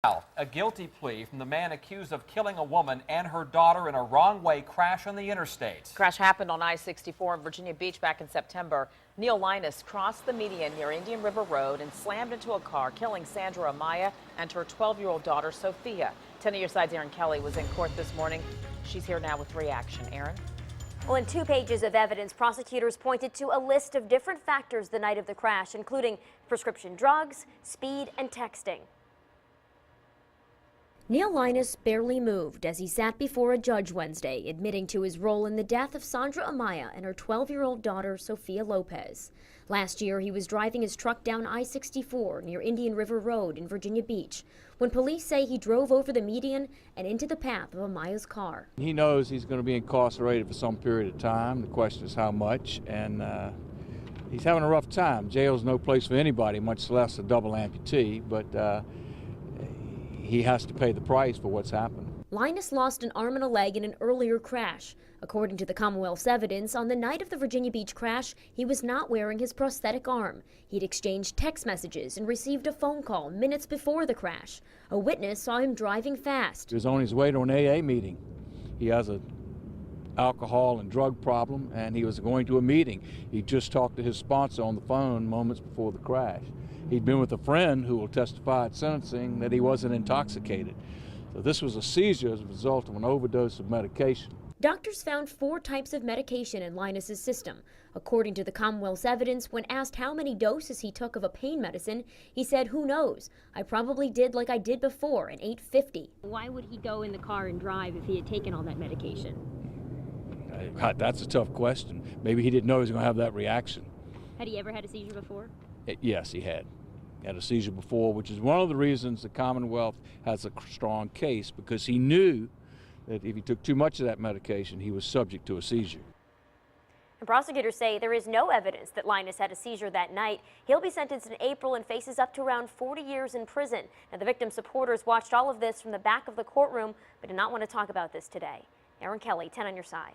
A guilty plea from the man accused of killing a woman and her daughter in a wrong-way crash on the interstate. The crash happened on I-64 in Virginia Beach back in September. Neil Linus crossed the median near Indian River Road and slammed into a car, killing Sandra Amaya and her 12-year-old daughter, Sophia. 10 of your side's Erin Kelly was in court this morning. She's here now with reaction. Erin? Well, in 2 pages of evidence, prosecutors pointed to a list of different factors the night of the crash, including prescription drugs, speed, and texting. Neil Linus barely moved as he sat before a judge Wednesday, admitting to his role in the death of Sandra Amaya and her 12-year-old daughter, Sophia Lopez. Last year, he was driving his truck down I-64 near Indian River Road in Virginia Beach when police say he drove over the median and into the path of Amaya's car. He knows he's going to be incarcerated for some period of time. The question is how much, and he's having a rough time. Jail's no place for anybody, much less a double amputee, but he has to pay the price for what's happened. Linus lost an arm and a leg in an earlier crash. According to the Commonwealth's evidence, on the night of the Virginia Beach crash, he was not wearing his prosthetic arm. He'd exchanged text messages and received a phone call minutes before the crash. A witness saw him driving fast. He was on his way to an AA meeting. He has an alcohol and drug problem, and he was going to a meeting. He just talked to his sponsor on the phone moments before the crash. He'd been with a friend who will testify at sentencing that he wasn't intoxicated. So this was a seizure as a result of an overdose of medication. Doctors found 4 types of medication in Linus's system. According to the Commonwealth's evidence, when asked how many doses he took of a pain medicine, he said, "Who knows? I probably did like I did before and ate 50. Why would he go in the car and drive if he had taken all that medication? That's a tough question. Maybe he didn't know he was going to have that reaction. Had he ever had a seizure before? Yes, he had. Had a seizure before, which is one of the reasons the Commonwealth has a strong case, because he knew that if he took too much of that medication, he was subject to a seizure. And prosecutors say there is no evidence that Linus had a seizure that night. He'll be sentenced in April and faces up to around 40 years in prison. Now, the victim's supporters watched all of this from the back of the courtroom, but did not want to talk about this today. Erin Kelly, 10 on your side.